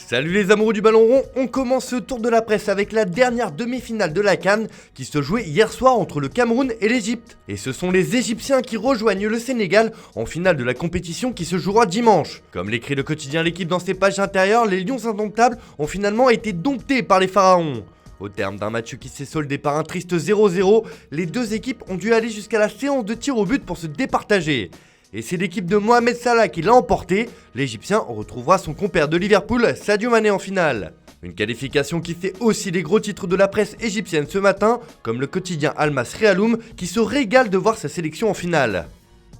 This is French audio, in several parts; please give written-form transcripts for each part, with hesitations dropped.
Salut les amoureux du ballon rond, on commence ce tour de la presse avec la dernière demi-finale de la CAN qui se jouait hier soir entre le Cameroun et l'Égypte. Et ce sont les Égyptiens qui rejoignent le Sénégal en finale de la compétition qui se jouera dimanche. Comme l'écrit le quotidien L'équipe dans ses pages intérieures, les Lions indomptables ont finalement été domptés par les Pharaons. Au terme d'un match qui s'est soldé par un triste 0-0, les deux équipes ont dû aller jusqu'à la séance de tir au but pour se départager. Et c'est l'équipe de Mohamed Salah qui l'a emporté, l'Égyptien retrouvera son compère de Liverpool, Sadio Mané en finale. Une qualification qui fait aussi les gros titres de la presse égyptienne ce matin, comme le quotidien Al Masry Aloum qui se régale de voir sa sélection en finale.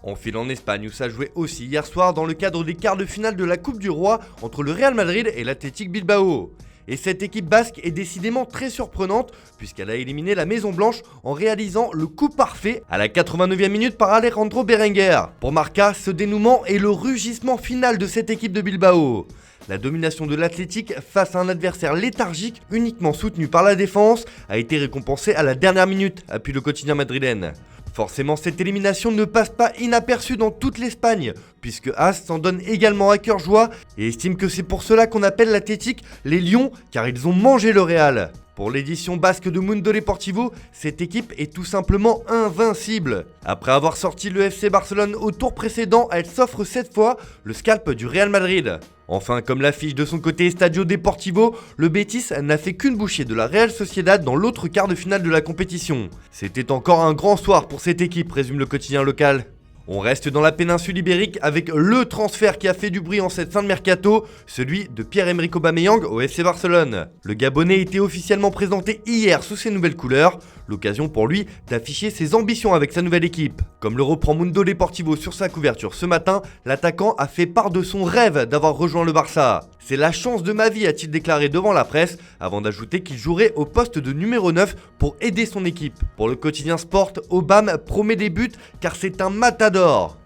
On file en Espagne où ça jouait aussi hier soir dans le cadre des quarts de finale de la Coupe du Roi entre le Real Madrid et l'Athletic Bilbao. Et cette équipe basque est décidément très surprenante puisqu'elle a éliminé la Maison Blanche en réalisant le coup parfait à la 89e minute par Alejandro Berenguer. Pour Marca, ce dénouement est le rugissement final de cette équipe de Bilbao. La domination de l'Athletic face à un adversaire léthargique uniquement soutenu par la défense a été récompensée à la dernière minute, appuie le quotidien madrilène. Forcément, cette élimination ne passe pas inaperçue dans toute l'Espagne, puisque As s'en donne également à cœur joie et estime que c'est pour cela qu'on appelle l'Athletic les Lions, car ils ont mangé le Real. Pour l'édition basque de Mundo Deportivo, cette équipe est tout simplement invincible. Après avoir sorti le FC Barcelone au tour précédent, elle s'offre cette fois le scalp du Real Madrid. Enfin, comme l'affiche de son côté Estadio Deportivo, le Betis n'a fait qu'une bouchée de la Real Sociedad dans l'autre quart de finale de la compétition. C'était encore un grand soir pour cette équipe, résume le quotidien local. On reste dans la péninsule ibérique avec le transfert qui a fait du bruit en cette fin de mercato, celui de Pierre-Emerick Aubameyang au FC Barcelone. Le Gabonais était officiellement présenté hier sous ses nouvelles couleurs, l'occasion pour lui d'afficher ses ambitions avec sa nouvelle équipe. Comme le reprend Mundo Deportivo sur sa couverture ce matin, l'attaquant a fait part de son rêve d'avoir rejoint le Barça. C'est la chance de ma vie, a-t-il déclaré devant la presse, avant d'ajouter qu'il jouerait au poste de numéro 9 pour aider son équipe. Pour le quotidien Sport, Aubame promet des buts car c'est un matador.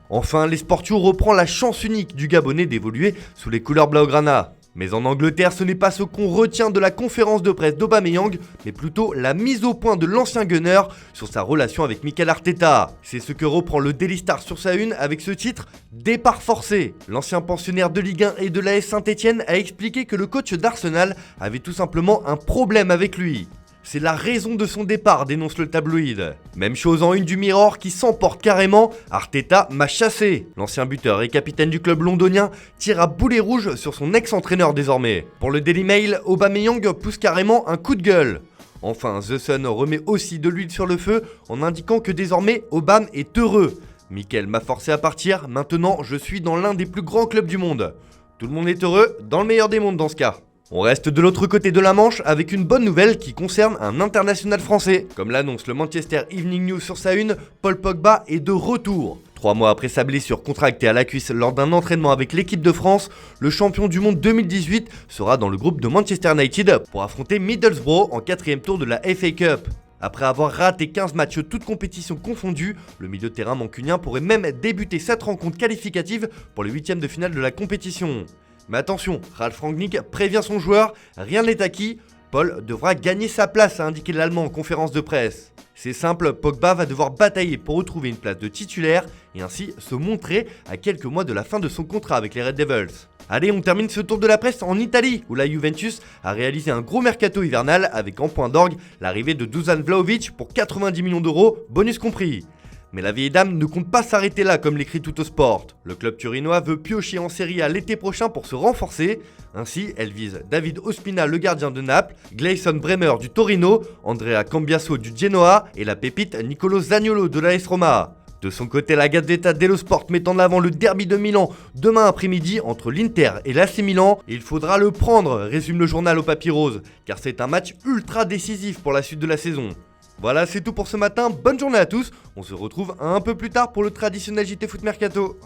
Enfin, l'Esportiu reprend la chance unique du Gabonais d'évoluer sous les couleurs blaugrana. Mais en Angleterre, ce n'est pas ce qu'on retient de la conférence de presse d'Aubameyang, mais plutôt la mise au point de l'ancien gunner sur sa relation avec Mikel Arteta. C'est ce que reprend le Daily Star sur sa une avec ce titre « Départ forcé ». L'ancien pensionnaire de Ligue 1 et de l'AS Saint-Etienne a expliqué que le coach d'Arsenal avait tout simplement un problème avec lui. C'est la raison de son départ, dénonce le tabloïd. Même chose en une du Mirror qui s'emporte carrément, Arteta m'a chassé. L'ancien buteur et capitaine du club londonien tire à boulet rouge sur son ex-entraîneur désormais. Pour le Daily Mail, Aubameyang pousse carrément un coup de gueule. Enfin, The Sun remet aussi de l'huile sur le feu en indiquant que désormais Aubame est heureux. Mikel m'a forcé à partir, maintenant je suis dans l'un des plus grands clubs du monde. Tout le monde est heureux, dans le meilleur des mondes dans ce cas. On reste de l'autre côté de la Manche avec une bonne nouvelle qui concerne un international français. Comme l'annonce le Manchester Evening News sur sa une, Paul Pogba est de retour. 3 mois après sa blessure contractée à la cuisse lors d'un entraînement avec l'équipe de France, le champion du monde 2018 sera dans le groupe de Manchester United pour affronter Middlesbrough en 4e tour de la FA Cup. Après avoir raté 15 matchs toutes compétitions confondues, le milieu de terrain mancunien pourrait même débuter cette rencontre qualificative pour les 8e de finale de la compétition. Mais attention, Ralf Rangnick prévient son joueur, rien n'est acquis, Paul devra gagner sa place, a indiqué l'Allemand en conférence de presse. C'est simple, Pogba va devoir batailler pour retrouver une place de titulaire et ainsi se montrer à quelques mois de la fin de son contrat avec les Red Devils. Allez, on termine ce tour de la presse en Italie, où la Juventus a réalisé un gros mercato hivernal avec en point d'orgue l'arrivée de Dusan Vlahovic pour 90 millions d'euros, bonus compris. Mais la vieille dame ne compte pas s'arrêter là comme l'écrit Tuttosport. Le club turinois veut piocher en Serie A l'été prochain pour se renforcer. Ainsi, elle vise David Ospina, le gardien de Naples, Gleison Bremer du Torino, Andrea Cambiaso du Genoa et la pépite Nicolo Zaniolo de l'AS Roma. De son côté, la Gazzetta dello Sport met en avant le derby de Milan demain après-midi entre l'Inter et l'AC Milan. Il faudra le prendre, résume le journal au papier rose, car c'est un match ultra décisif pour la suite de la saison. Voilà, c'est tout pour ce matin, bonne journée à tous, on se retrouve un peu plus tard pour le traditionnel JT Foot Mercato.